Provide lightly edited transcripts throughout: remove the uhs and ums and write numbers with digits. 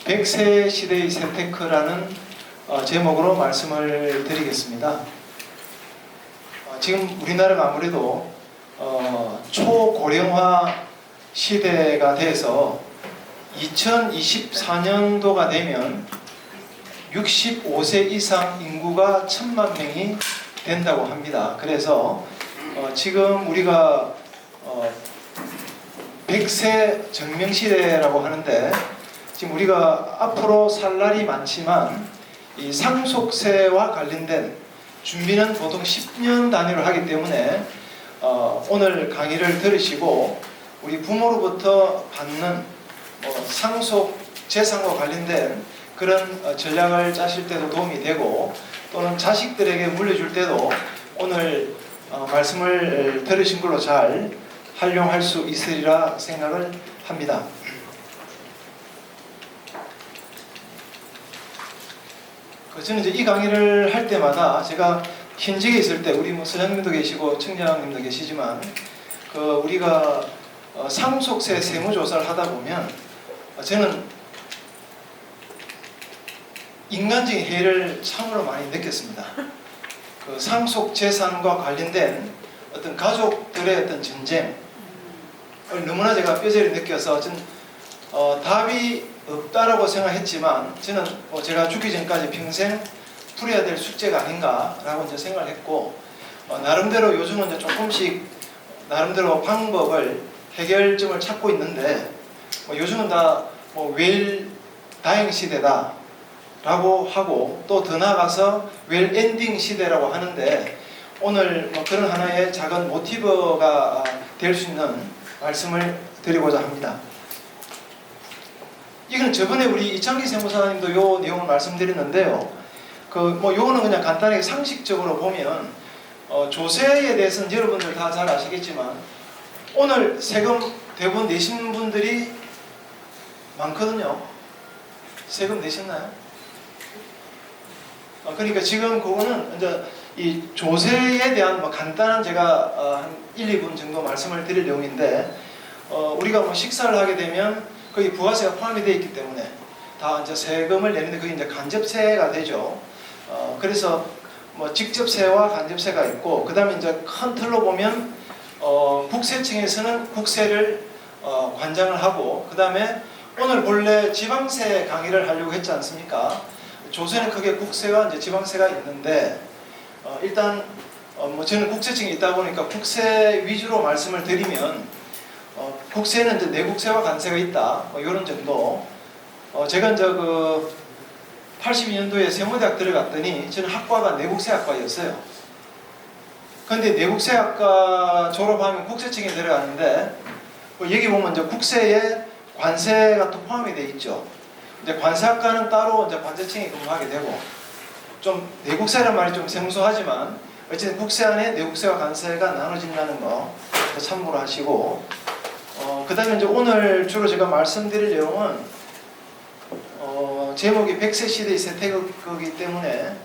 100세 시대의 재테크라는 제목으로 말씀을 드리겠습니다. 지금 우리나라가 아무래도 초고령화 시대가 돼서 2024년도가 되면 65세 이상 인구가 1000만 명이 된다고 합니다. 그래서 지금 우리가 100세 정명시대라고 하는데, 지금 우리가 앞으로 살 날이 많지만 이 상속세와 관련된 준비는 보통 10년 단위로 하기 때문에 오늘 강의를 들으시고 우리 부모로부터 받는 상속 재산과 관련된 그런 전략을 짜실 때도 도움이 되고, 또는 자식들에게 물려줄 때도 오늘 말씀을 들으신 걸로 잘 활용할 수 있으리라 생각을 합니다. 저는 이제 이 강의를 할 때마다 제가 현직에 있을 때, 우리 서장님도 계시고 청장님도 계시지만, 우리가 상속세 세무조사를 하다 보면 저는 인간적인 해를 참으로 많이 느꼈습니다. 상속 재산과 관련된 어떤 가족들의 어떤 전쟁, 너무나 제가 뼈저리 느껴서 저는 답이 없다라고 생각했지만, 저는 제가 죽기 전까지 평생 풀어야 될 숙제가 아닌가라고 이제 생각을 했고, 나름대로 요즘은 이제 조금씩 나름대로 방법을, 해결점을 찾고 있는데, 요즘은 다 웰 다잉 시대다 라고 하고, 또 더 나아가서 웰 엔딩 시대라고 하는데, 오늘 그런 하나의 작은 모티브가 될 수 있는 말씀을 드리고자 합니다. 이건 저번에 우리 이창기 세무사님도 요 내용을 말씀드렸는데요. 요거는 그냥 간단하게 상식적으로 보면, 조세에 대해서는 여러분들 다 잘 아시겠지만, 오늘 세금 대부분 내신 분들이 많거든요. 세금 내셨나요? 그러니까 지금 그거는 이제 이 조세에 대한 간단한 제가 한 1, 2분 정도 말씀을 드릴 내용인데, 우리가 식사를 하게 되면 거기 부가세가 포함이 되어 있기 때문에 다 이제 세금을 내는데, 그게 이제 간접세가 되죠. 그래서 직접세와 간접세가 있고, 그 다음에 이제 큰 틀로 보면 국세청에서는 국세를 관장을 하고, 그 다음에 오늘 본래 지방세 강의를 하려고 했지 않습니까? 조세는 크게 국세와 이제 지방세가 있는데, 일단 저는 국세청에 있다 보니까 국세 위주로 말씀을 드리면, 국세는 이제 내국세와 관세가 있다, 이런 정도. 제가 이제 82년도에 세무대학 들어갔더니 저는 학과가 내국세학과였어요. 그런데 내국세학과 졸업하면 국세청에 들어가는데, 여기 보면 이제 국세에 관세가 또 포함이 되어 있죠. 이제 관세학과는 따로 이제 관세청에 근무하게 되고, 좀 내국세란 말이 좀 생소하지만 어쨌든 국세 안에 내국세와 관세가 나눠진다는 거 참고로 하시고, 그 다음에 이제 오늘 주로 제가 말씀드릴 내용은 제목이 100세 시대의 재테크이기 때문에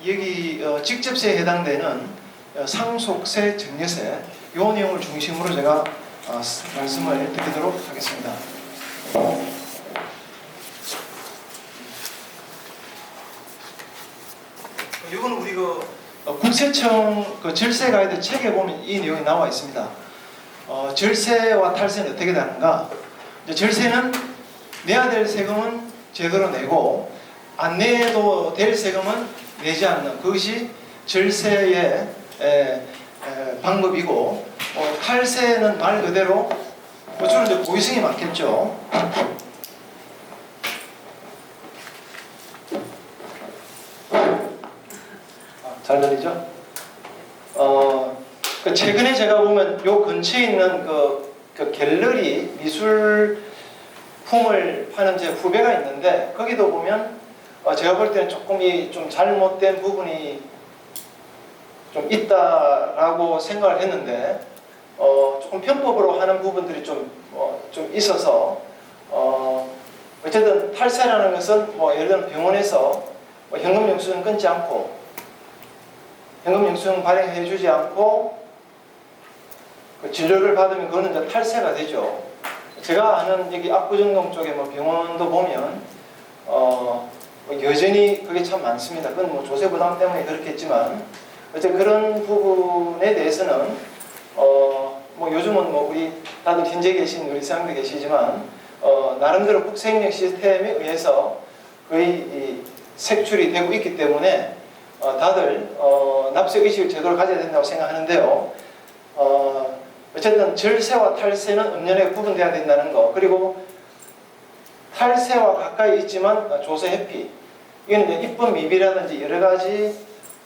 여기 직접세에 해당되는 상속세, 증여세, 이 내용을 중심으로 제가 말씀을 드리도록 하겠습니다. 이건 우리 국세청 절세 가이드 책에 보면 이 내용이 나와 있습니다. 절세와 탈세는 어떻게 다른가? 절세는 내야 될 세금은 제대로 내고, 안 내도 될 세금은 내지 않는, 그것이 절세의 방법이고, 탈세는 말 그대로 주로 이제 고의성이 많겠죠. 잘 들리죠? 최근에 제가 보면 요 근처에 있는 그 갤러리 미술품을 파는 제 후배가 있는데, 거기도 보면 제가 볼 때는 조금 좀 잘못된 부분이 좀 있다라고 생각을 했는데, 조금 편법으로 하는 부분들이 좀 있어서, 어쨌든 탈세라는 것은 예를 들면 병원에서 현금 영수증 끊지 않고, 현금 영수증 발행해주지 않고 진료를 받으면 그거는 이제 탈세가 되죠. 제가 아는 여기 압구정동 쪽에 뭐 병원도 보면 뭐 여전히 그게 참 많습니다. 그건 뭐 조세 부담 때문에 그렇겠지만 어째 그런 부분에 대해서는 뭐 요즘은 뭐 우리 다들 현재 계신 우리 사람들 계시지만 나름대로 국세익력 시스템에 의해서 거의 이 색출이 되고 있기 때문에 다들 납세 의식을 제대로 가져야 된다고 생각하는데요. 어쨌든 절세와 탈세는 엄연하게 구분돼야 된다는 거, 그리고 탈세와 가까이 있지만 조세 회피, 이건 이제 입법 미비라든지 여러 가지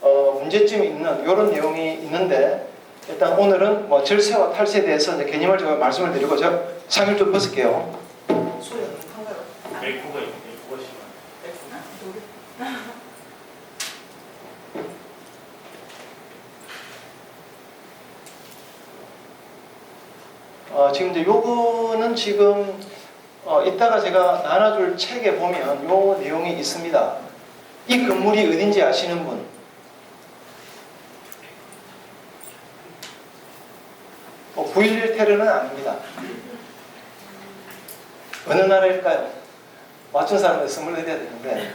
문제점이 있는 이런 내용이 있는데, 일단 오늘은 뭐 절세와 탈세에 대해서 이제 개념을 제가 말씀을 드리고 제가 상을 좀 벗을게요. 소리가 너무 큰가요? 에코가 있네. 에코가 심한. 에코나? 지금 이제 요거는 지금 이따가 제가 나눠줄 책에 보면 요 내용이 있습니다. 이 건물이 어딘지 아시는 분? 뭐 9.11 테러는 아닙니다. 어느 나라일까요? 맞춘 사람들 선물 해야 되는데.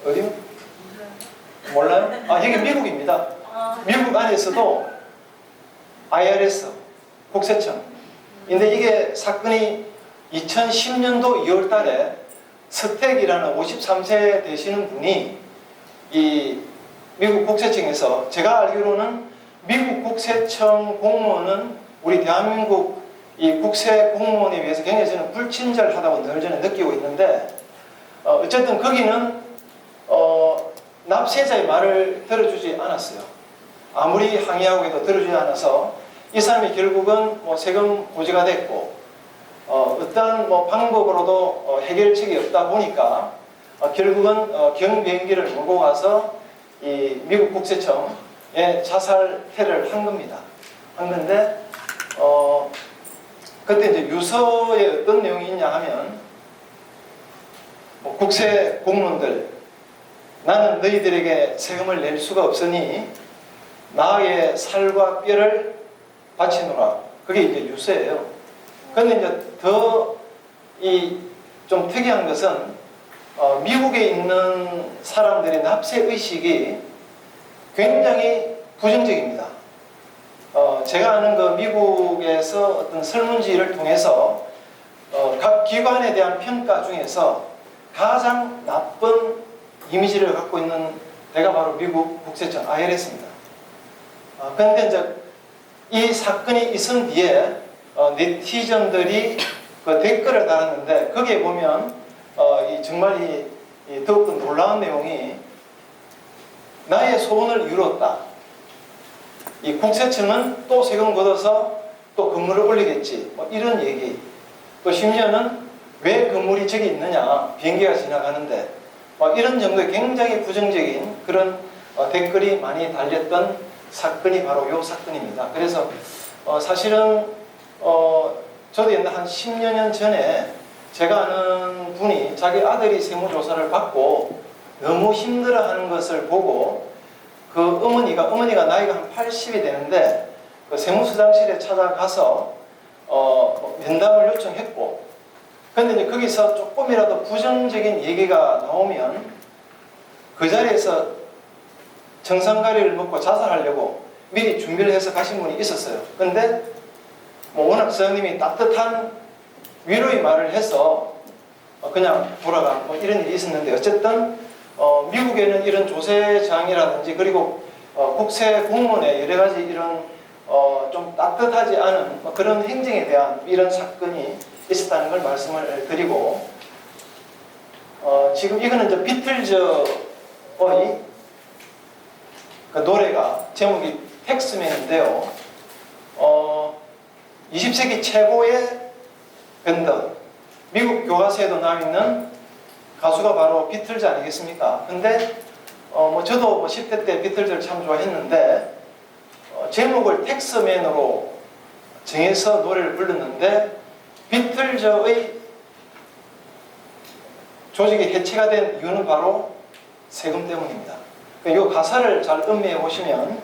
어디요? 몰라요? 여기 미국입니다. 미국 안에서도 IRS, 국세청. 근데 이게 사건이 2010년도 2월 달에 서택이라는 53세 되시는 분이 이 미국 국세청에서, 제가 알기로는 미국 국세청 공무원은 우리 대한민국 이 국세 공무원에 비해서 굉장히 저는 불친절하다고 늘 저는 느끼고 있는데, 어쨌든 거기는 납세자의 말을 들어주지 않았어요. 아무리 항의하고 해도 들어주지 않아서 이 사람이 결국은 뭐 세금 고지가 됐고, 어떠한 뭐 방법으로도 해결책이 없다 보니까 결국은 경비행기를 몰고 가서 이 미국 국세청에 자살 테러를 한 겁니다. 한 건데, 그때 이제 유서에 어떤 내용이 있냐 하면, 뭐 국세 공무원들, 나는 너희들에게 세금을 낼 수가 없으니 나의 살과 뼈를 바치노라. 그게 이제 유서예요. 그런데 이제 더 좀 특이한 것은 미국에 있는 사람들의 납세 의식이 굉장히 부정적입니다. 제가 아는 그 미국에서 어떤 설문지를 통해서 각 기관에 대한 평가 중에서 가장 나쁜 이미지를 갖고 있는 데가 바로 미국 국세청 IRS입니다. 그런데 이제 이 사건이 있은 뒤에 네티즌들이 그 댓글을 달았는데, 거기에 보면 정말 이 더욱더 놀라운 내용이, 나의 소원을 이루었다. 이 국세청은 또 세금 걷어서 또 건물을 올리겠지. 뭐 이런 얘기. 또 심지어는 왜 건물이 저기 있느냐. 비행기가 지나가는데. 이런 정도의 굉장히 부정적인 그런 댓글이 많이 달렸던 사건이 바로 이 사건입니다. 그래서 사실은 저도 옛날 한 10여 년 전에 제가 아는 분이 자기 아들이 세무조사를 받고 너무 힘들어하는 것을 보고, 그 어머니가 나이가 한 80이 되는데 그 세무서장실에 찾아가서 면담을 요청했고, 그런데 이제 거기서 조금이라도 부정적인 얘기가 나오면 그 자리에서 정상가리를 먹고 자살하려고 미리 준비를 해서 가신 분이 있었어요. 그런데 뭐 워낙 서장님이 따뜻한 위로의 말을 해서 그냥 돌아간 뭐 이런 일이 있었는데, 어쨌든 미국에는 이런 조세장이라든지 그리고 국세 공무원의 여러 가지 이런 좀 따뜻하지 않은 그런 행정에 대한 이런 사건이 있었다는 걸 말씀을 드리고, 지금 이거는 이제 비틀즈의 그 노래가 제목이 텍스맨인데요. 20세기 최고의 밴드, 미국 교과서에도 나와 있는 가수가 바로 비틀즈 아니겠습니까? 근데 뭐 저도 뭐 10대 때 비틀즈를 참 좋아했는데 제목을 텍스맨으로 정해서 노래를 불렀는데, 비틀즈의 조직이 해체가 된 이유는 바로 세금 때문입니다. 이 가사를 잘 음미해 보시면,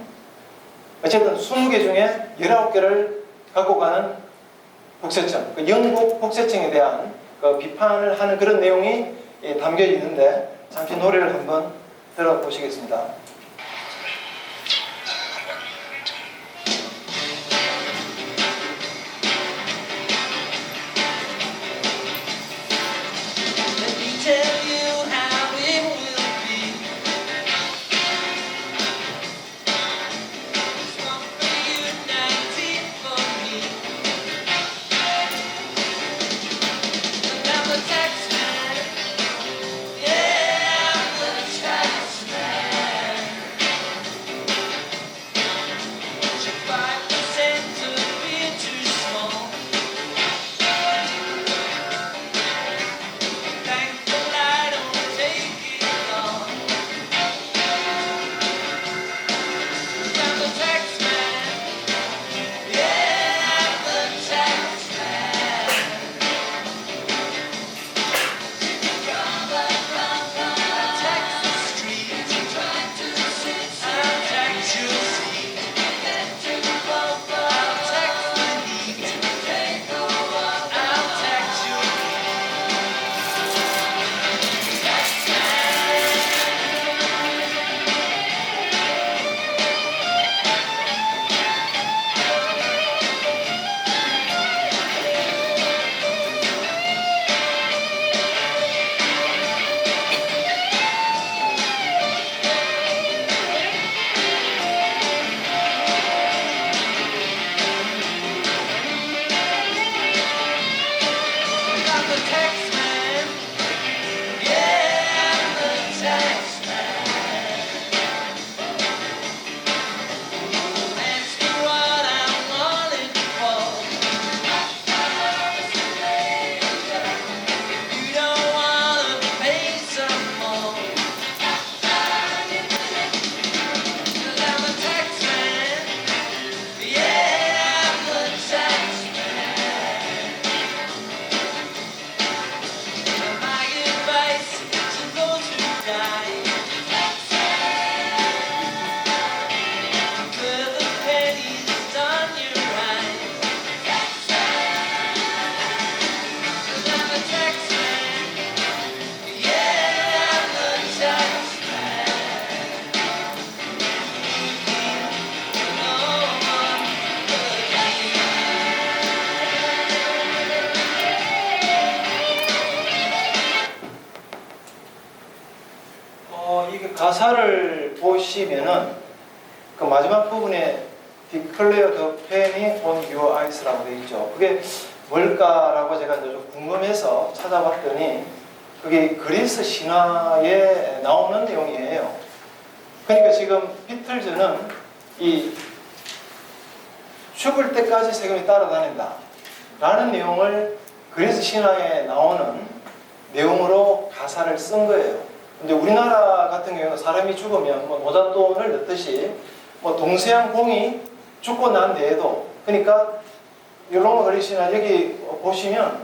어쨌든 20개 중에 19개를 갖고 가는 복세청, 그 영국 복세청에 대한 그 비판을 하는 그런 내용이 담겨 있는데 잠시 노래를 한번 들어보시겠습니다. Let me tell you how it will be. It's one for you, 19 for me. And I'm the tax man. Yeah, I'm the tax man. 5% to be too small. Thankful I don't take it all. I'm the tax man. Yeah, I'm the tax man. I tax the streets. I'll tax your seat. I'll tax the heat. I'll tax your I'm the tax man. Yeah, I'm the tax man. Ask me what I'm wanting for. You don't wanna pay some more. 'Cause I'm the tax man. Yeah, I'm the tax man. My advice to those who die: clear the pennies on your eyes. 'Cause I'm the tax man. Yeah, I'm the tax man. No one 이게 가사를 보시면은 그 마지막 부분에 Declare the penny on your eyes라고 되어 있죠. 그게 뭘까라고 제가 이제 좀 궁금해서 찾아봤더니 그게 그리스 신화에 나오는 내용이에요. 그러니까 지금 비틀즈는 이 죽을 때까지 세금이 따라다닌다 라는 내용을 그리스 신화에 나오는 내용으로 가사를 쓴 거예요. 근데 우리나라 같은 경우는 사람이 죽으면 뭐 노잣돈을 넣듯이 뭐 동서양 공이 죽고 난 뒤에도, 그러니까 율롱 그리시나 여기 보시면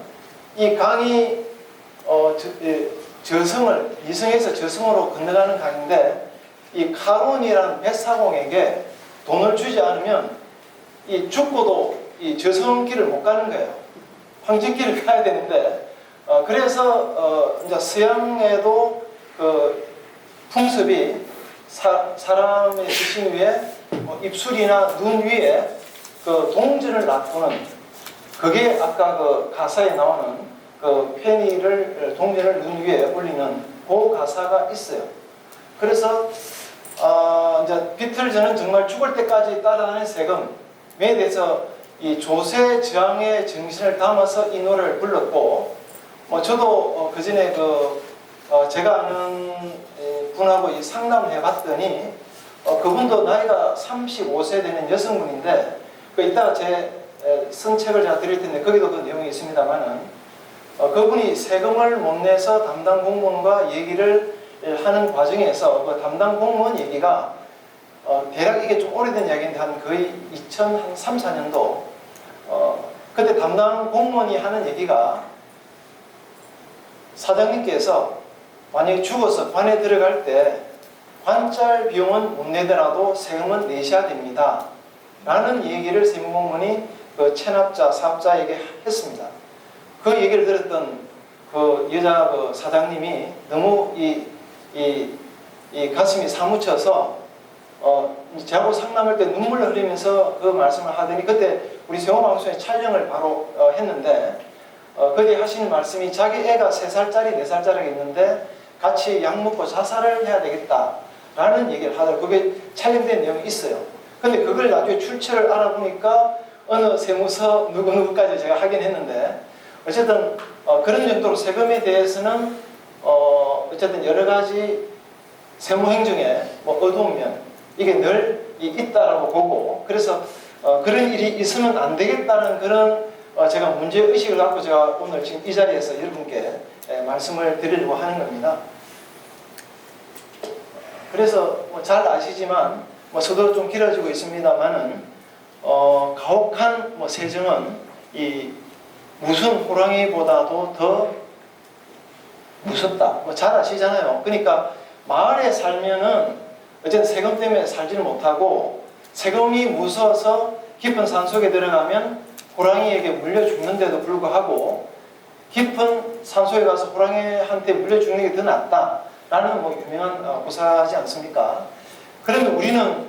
이 강이 저승을 이승에서 저승으로 건너가는 강인데 이 카론이라는 뱃사공에게 돈을 주지 않으면 이 죽고도 이 저승길을 못 가는 거예요. 황진길을 가야 되는데 그래서 이제 서양에도 그 풍습이 사람의 지신 위에 입술이나 눈 위에 그 동전을 놔두는, 그게 아까 그 가사에 나오는 그 페니를 동전을 눈 위에 올리는 그 가사가 있어요. 그래서 이제 비틀즈는 정말 죽을 때까지 따라다니는 세금에 대해서 이 조세 저항의 정신을 담아서 이 노래를 불렀고, 저도 그 전에 제가 아는 분하고 이 상담을 해봤더니 그분도 나이가 35세 되는 여성분인데 이따가 쓴 책을 제가 드릴 텐데 거기도 그 내용이 있습니다만은 그분이 세금을 못 내서 담당 공무원과 얘기를 하는 과정에서 그 담당 공무원 얘기가 대략 이게 좀 오래된 이야기인데 한 거의 2003, 4년도 그때 담당 공무원이 하는 얘기가 사장님께서 만약에 죽어서 관에 들어갈 때 관찰 비용은 못 내더라도 세금은 내셔야 됩니다 라는 얘기를 세무공무원이 그 체납자, 사업자에게 했습니다. 그 얘기를 들었던 그 여자 그 사장님이 너무 이 가슴이 사무쳐서 저하고 상담할 때 눈물을 흘리면서 그 말씀을 하더니 그때 우리 세모방송에 촬영을 바로 했는데 거기에 하시는 말씀이 자기 애가 3살짜리, 4살짜리가 있는데 같이 약 먹고 자살을 해야 되겠다라는 얘기를 하더라고요. 그게 촬영된 내용이 있어요. 근데 그걸 나중에 출처를 알아보니까 어느 세무서 누구누구까지 제가 하긴 했는데 어쨌든 그런 정도로 세금에 대해서는 어쨌든 여러 가지 세무행정에 뭐 어두운 면 이게 늘 있다라고 보고 그래서 그런 일이 있으면 안 되겠다는 그런 제가 문제의식을 갖고 제가 오늘 지금 이 자리에서 여러분께 말씀을 드리려고 하는 겁니다. 그래서 뭐 잘 아시지만 뭐 저도 좀 길어지고 있습니다만은 가혹한 뭐 세정은 이 무슨 호랑이보다도 더 무섭다. 뭐 잘 아시잖아요. 그러니까 마을에 살면은 어쨌든 세금 때문에 살지는 못하고 세금이 무서워서 깊은 산속에 들어가면 호랑이에게 물려 죽는데도 불구하고 깊은 산속에 가서 호랑이한테 물려 죽는 게 더 낫다라는 뭐 유명한 고사하지 않습니까? 그러면 우리는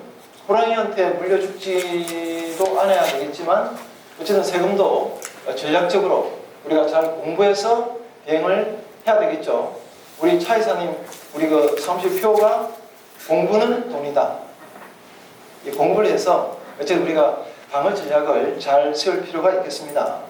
호랑이한테 물려 죽지도 않아야 되겠지만 어쨌든 세금도 전략적으로 우리가 잘 공부해서 대응을 해야 되겠죠. 우리 차 이사님, 우리 그 사무실 표가 공부는 돈이다. 이 공부를 해서 어쨌든 우리가 방어 전략을 잘 세울 필요가 있겠습니다.